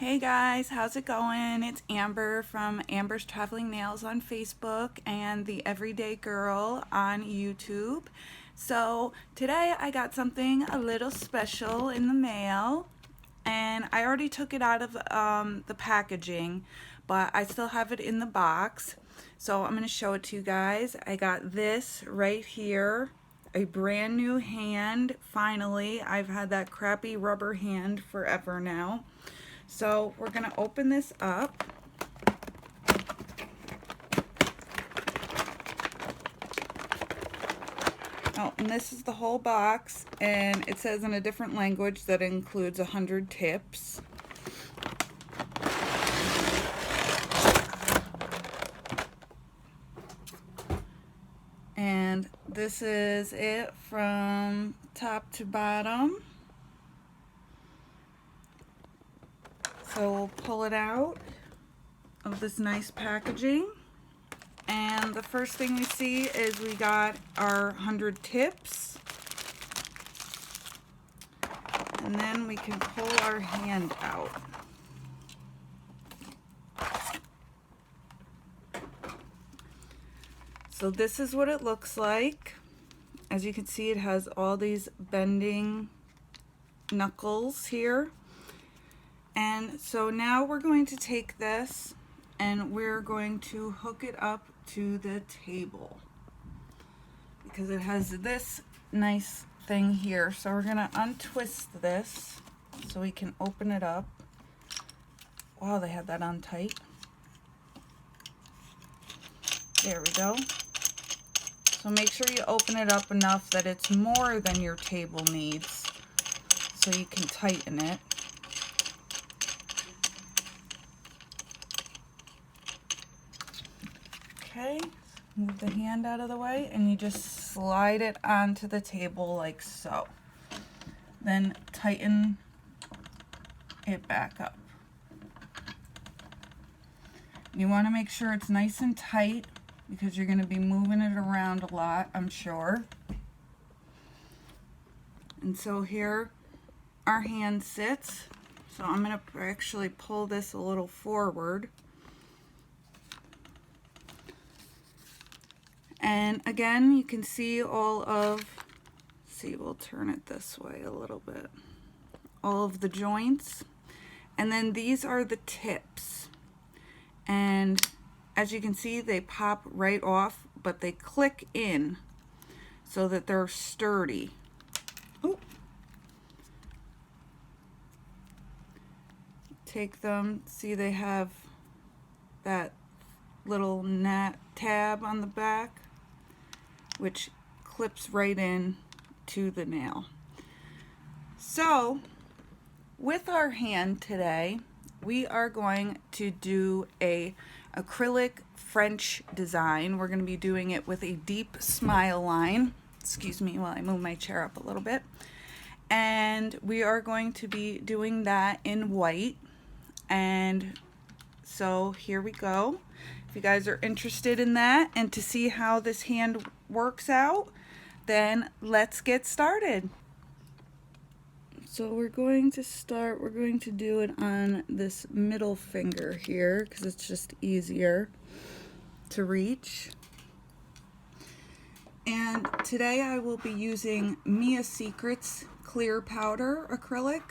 Hey guys, how's it going? It's Amber from Amber's Traveling Nails on Facebook and the Everyday Girl on YouTube. So today I got something a little special in the mail, and I already took it out of the packaging, but I still have it in the box. So I'm going to show it to you guys. I got this right here, a brand new hand. Finally, I've had that crappy rubber hand forever now. So we're going to open this up. Oh, and this is the whole box, and it says in a different language that includes 100 tips. And this is it from top to bottom. So we'll pull it out of this nice packaging. And the first thing we see is we got our 100 tips. And then we can pull our hand out. So this is what it looks like. As you can see, it has all these bending knuckles here. And so now we're going to take this and we're going to hook it up to the table because it has this nice thing here. So we're going to untwist this so we can open it up. Wow, they had that on tight. There we go. So make sure you open it up enough that it's more than your table needs so you can tighten it. Okay, move the hand out of the way and you just slide it onto the table like so. Then tighten it back up. You want to make sure it's nice and tight because you're going to be moving it around a lot, I'm sure. And so here our hand sits. So I'm going to actually pull this a little forward. And again, you can see all of, we'll turn it this way a little bit, all of the joints. And then these are the tips. And as you can see, they pop right off, but they click in so that they're sturdy. Ooh. Take them, see they have that little tab on the back, which clips right in to the nail. So with our hand today, we are going to do a acrylic French design. We're going to be doing it with a deep smile line. Excuse me while I move my chair up a little bit. And we are going to be doing that in white. And so here we go. If you guys are interested in that and to see how this hand works out, then let's get started. So we're going to do it on this middle finger here because it's just easier to reach. And today I will be using Mia Secret's clear powder acrylic,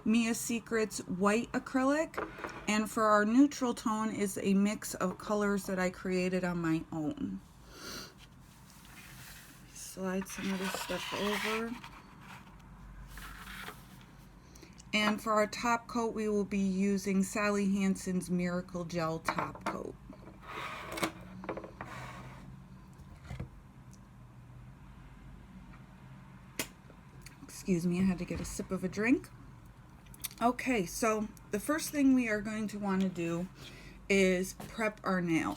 Mia Secret's white acrylic, and for our neutral tone is a mix of colors that I created on my own. Slide some of this stuff over. And for our top coat, we will be using Sally Hansen's Miracle Gel Top Coat. Excuse me, I had to get a sip of a drink. Okay, so the first thing we are going to want to do is prep our nail.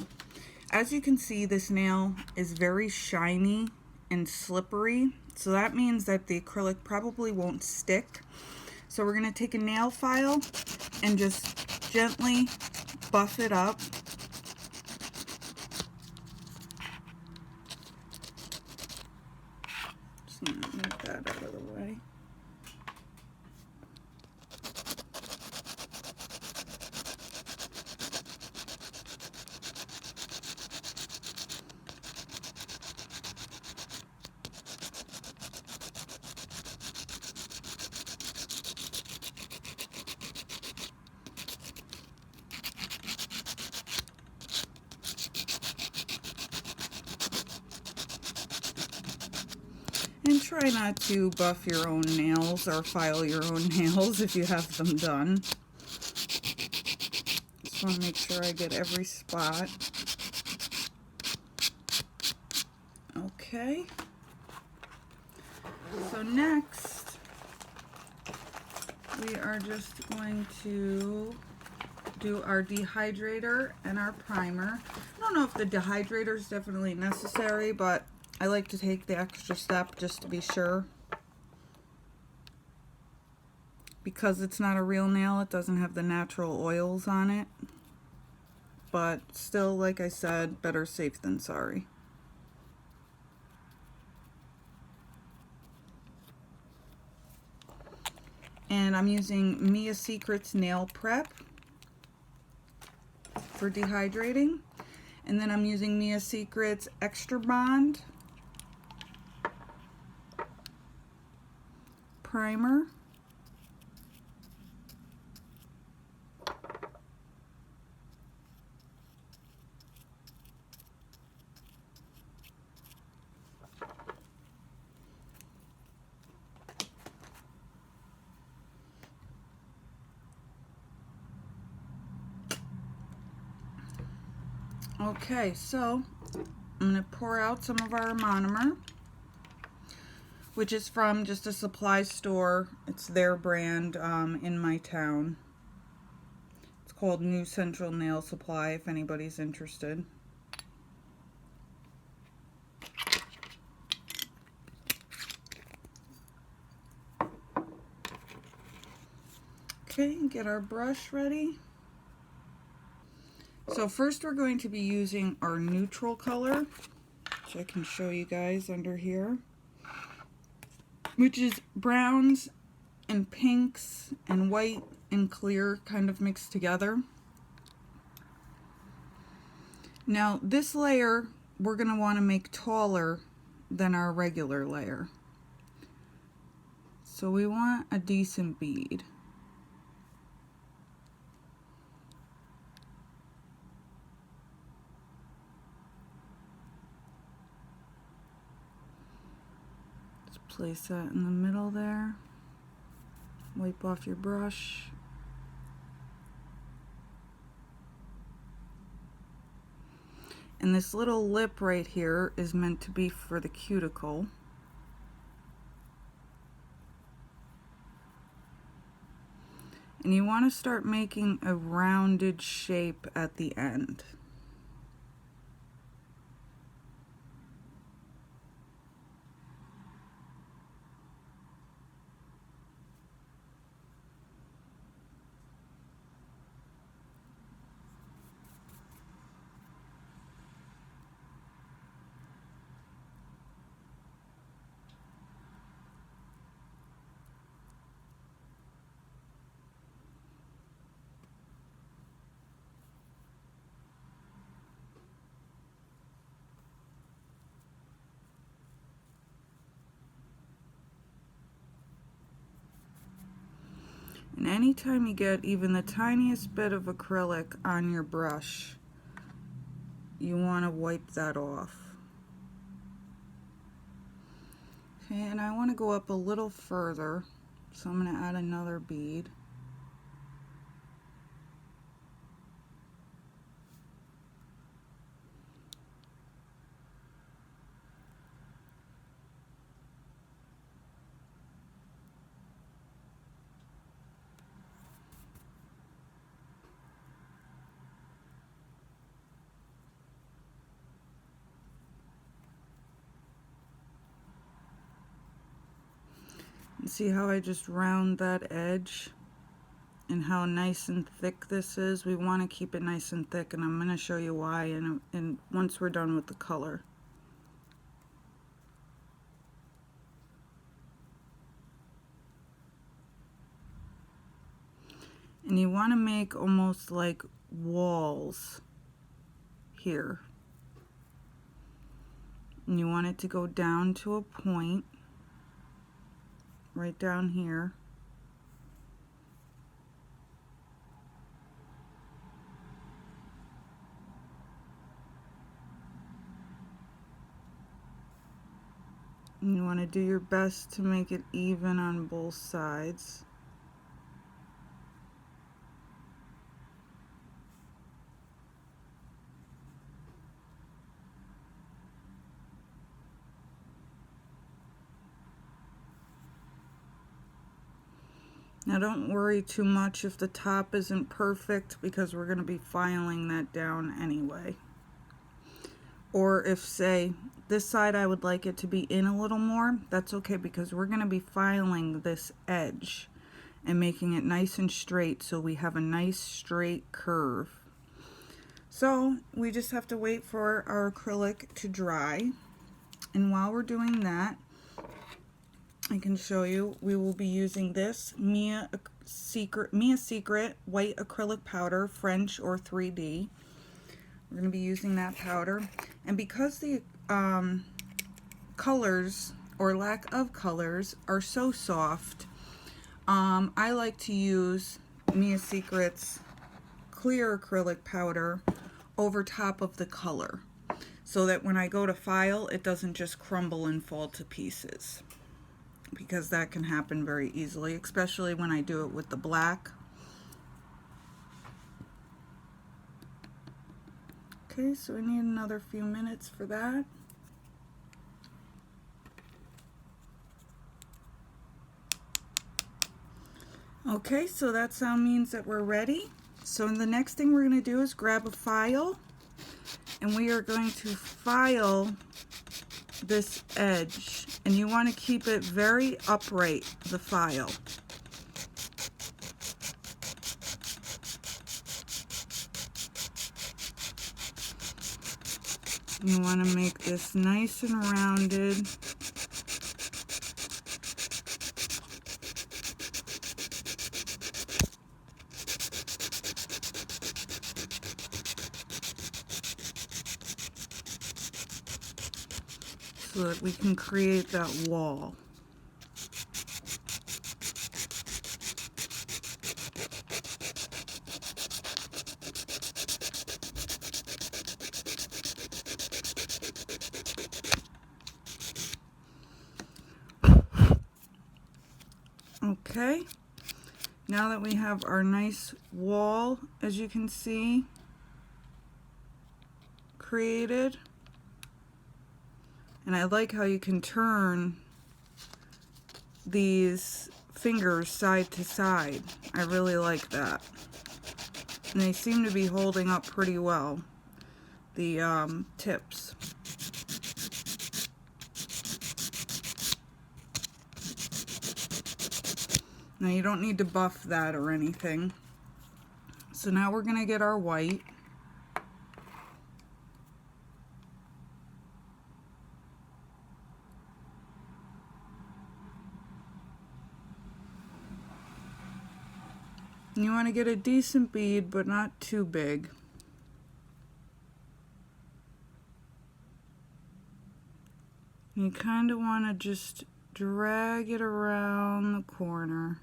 As you can see, this nail is very shiny and slippery, so that means that the acrylic probably won't stick. So we're going to take a nail file and just gently buff it up. Just going to move that out of the way. And try not to buff your own nails or file your own nails if you have them done. Just want to make sure I get every spot. Okay. So next, we are just going to do our dehydrator and our primer. I don't know if the dehydrator is definitely necessary, but I like to take the extra step just to be sure. Because it's not a real nail, it doesn't have the natural oils on it. But still, like I said, better safe than sorry. And I'm using Mia Secret's Nail Prep for dehydrating. And then I'm using Mia Secret's Extra Bond primer. Okay, so I'm going to pour out some of our monomer, which is from just a supply store. It's their brand in my town. It's called New Central Nail Supply if anybody's interested. Okay, get our brush ready. So first we're going to be using our neutral color, which I can show you guys under here, which is browns and pinks and white and clear kind of mixed together. Now this layer we're going to want to make taller than our regular layer. So we want a decent bead. Place that in the middle there. Wipe off your brush. And this little lip right here is meant to be for the cuticle. And you want to start making a rounded shape at the end. And anytime you get even the tiniest bit of acrylic on your brush, you want to wipe that off. Okay, and I want to go up a little further, so I'm going to add another bead. And see how I just round that edge and how nice and thick this is? We want to keep it nice and thick, and I'm going to show you why and once we're done with the color. And you want to make almost like walls here. And you want it to go down to a point right down here. And you want to do your best to make it even on both sides. Now don't worry too much if the top isn't perfect, because we're going to be filing that down anyway. Or if, say, this side I would like it to be in a little more, that's okay, because we're going to be filing this edge and making it nice and straight so we have a nice straight curve. So we just have to wait for our acrylic to dry. And while we're doing that, I can show you, we will be using this Mia Secret white acrylic powder, French or 3D. We're going to be using that powder. And because the colors or lack of colors are so soft, I like to use Mia Secret's clear acrylic powder over top of the color, so that when I go to file, it doesn't just crumble and fall to pieces, because that can happen very easily, especially when I do it with the black. Okay, so we need another few minutes for that. Okay, so that sound means that we're ready. So the next thing we're going to do is grab a file, and we are going to file this edge, and you want to keep it very upright, the file. You want to make this nice and rounded. So that we can create that wall. Okay, now that we have our nice wall, as you can see, created, and I like how you can turn these fingers side to side. I really like that. And they seem to be holding up pretty well, the tips. Now you don't need to buff that or anything. So now we're gonna get our white. And you want to get a decent bead, but not too big. You kind of want to just drag it around the corner.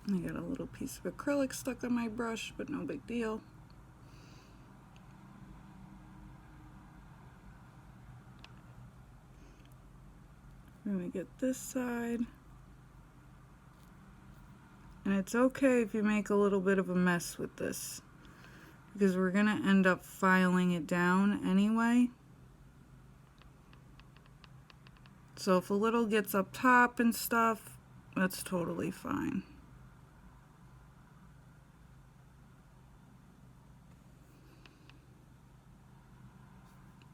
I got a little piece of acrylic stuck on my brush, but no big deal. I'm gonna get this side. And it's okay if you make a little bit of a mess with this, because we're gonna end up filing it down anyway. So if a little gets up top and stuff, that's totally fine.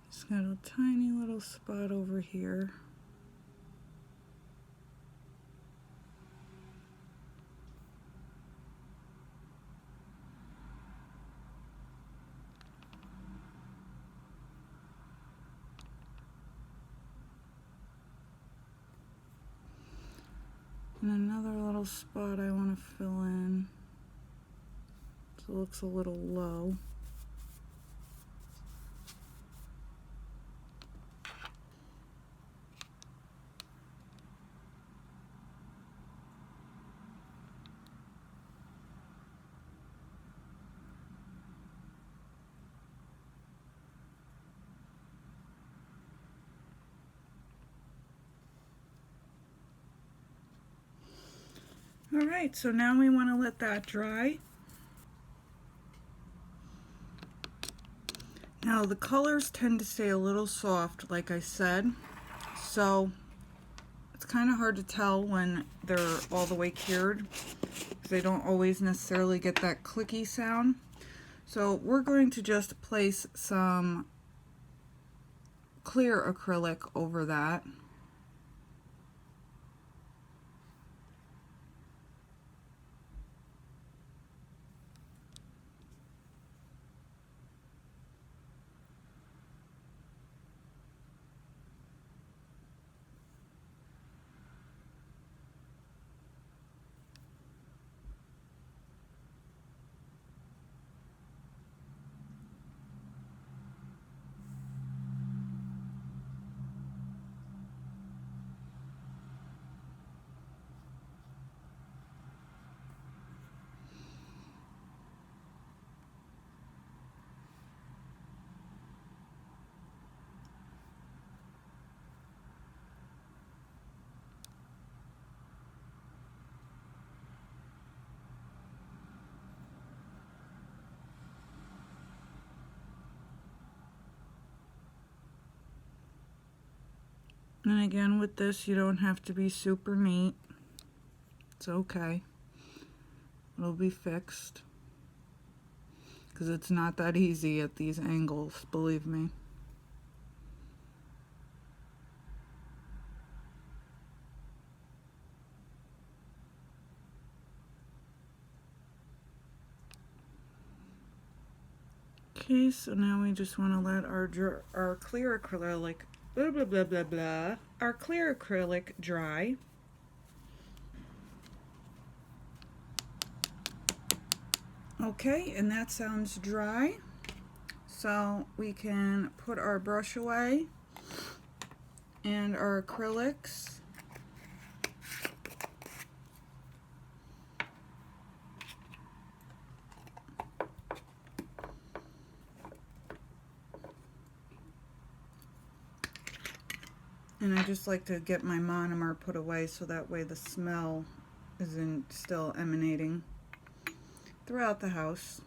Just got a tiny little spot over here. And another little spot I want to fill in. So it looks a little low. Alright, so now we want to let that dry. Now the colors tend to stay a little soft, like I said, so it's kind of hard to tell when they're all the way cured because they don't always necessarily get that clicky sound. So we're going to just place some clear acrylic over that. And again, with this, you don't have to be super neat. It's okay. It'll be fixed. Because it's not that easy at these angles, believe me. Okay, so now we just want to let our clear acrylic, blah blah blah blah blah, our clear acrylic dry. Okay, and that sounds dry. So we can put our brush away and our acrylics. And I just like to get my monomer put away so that way the smell isn't still emanating throughout the house.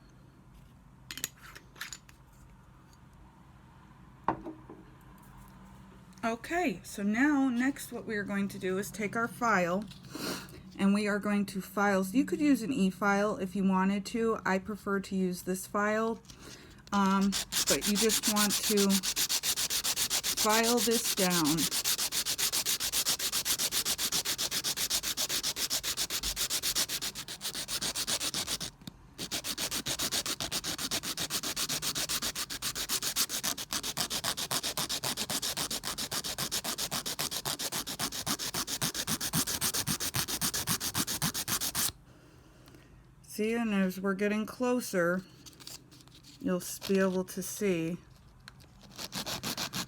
Okay, so now next what we are going to do is take our file and we are going to file. So you could use an e-file if you wanted to. I prefer to use this file, but you just want to file this down. See, and as we're getting closer, you'll be able to see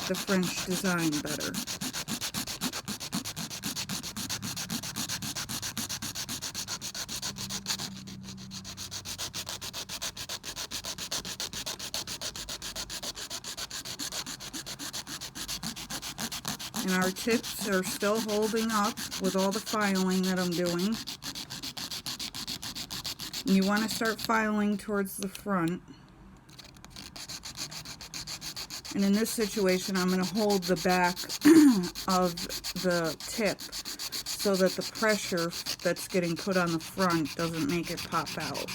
the French design better. And our tips are still holding up with all the filing that I'm doing. And you want to start filing towards the front. And in this situation, I'm going to hold the back of the tip so that the pressure that's getting put on the front doesn't make it pop out.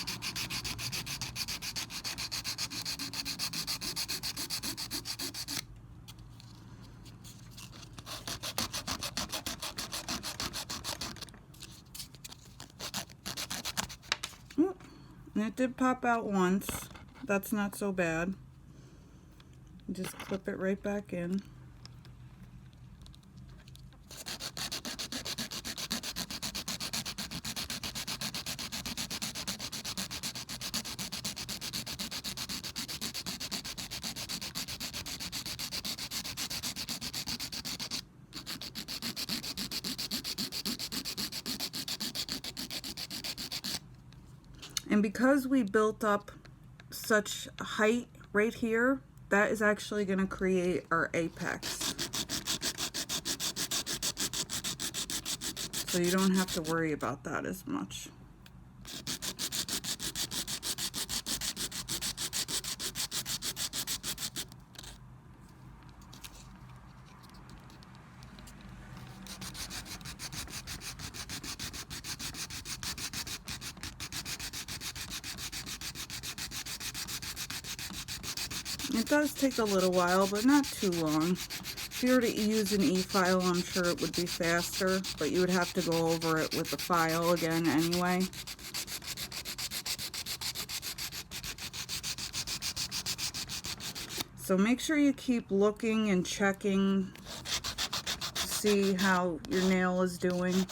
And it did pop out once. That's not so bad. Just clip it right back in. And because we built up such height right here, that is actually going to create our apex. So you don't have to worry about that as much. It does take a little while, but not too long. If you were to use an e-file, I'm sure it would be faster, but you would have to go over it with the file again anyway. So make sure you keep looking and checking to see how your nail is doing.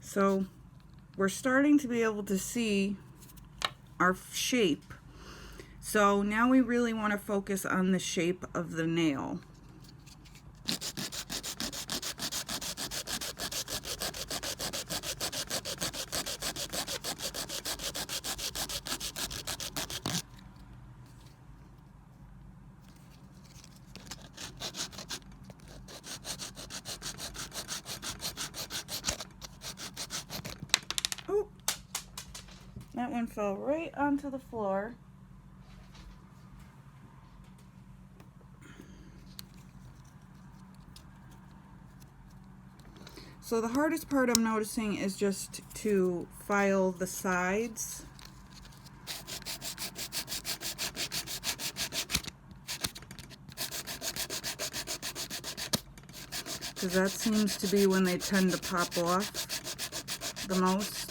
So we're starting to be able to see our shape. So now we really want to focus on the shape of the nail. Oh, that one fell right onto the floor. So the hardest part I'm noticing is just to file the sides. Because that seems to be when they tend to pop off the most.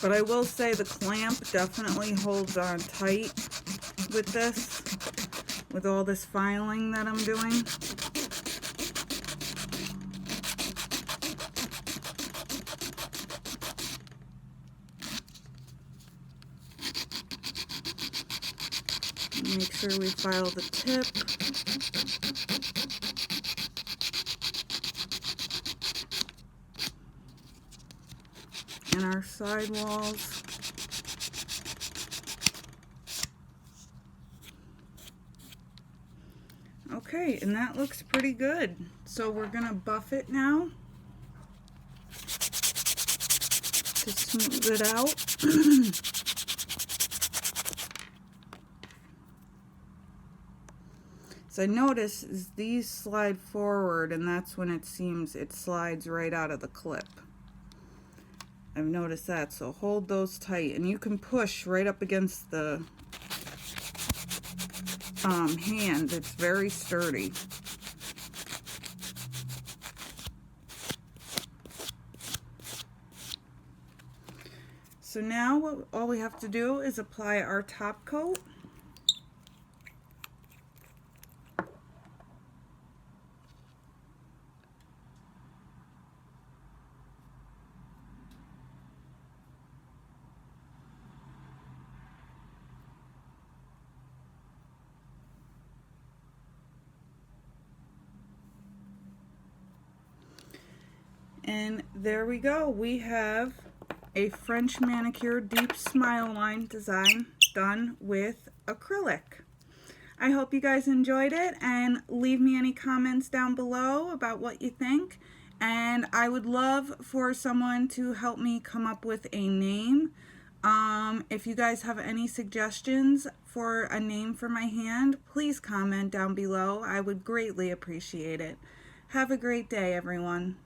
But I will say the clamp definitely holds on tight with this, with all this filing that I'm doing. Make sure we file the tip. And our side walls. Okay, and that looks pretty good. So we're gonna buff it now to smooth it out. So I notice is these slide forward, and that's when it seems it slides right out of the clip. I've noticed that, so hold those tight, and you can push right up against the hand. It's very sturdy. So now all we have to do is apply our top coat. And there we go. We have a French manicure deep smile line design. done with acrylic. I hope you guys enjoyed it, and leave me any comments down below about what you think. And I would love for someone to help me come up with a name. If you guys have any suggestions for a name for my hand, please comment down below. I would greatly appreciate it. Have a great day, everyone.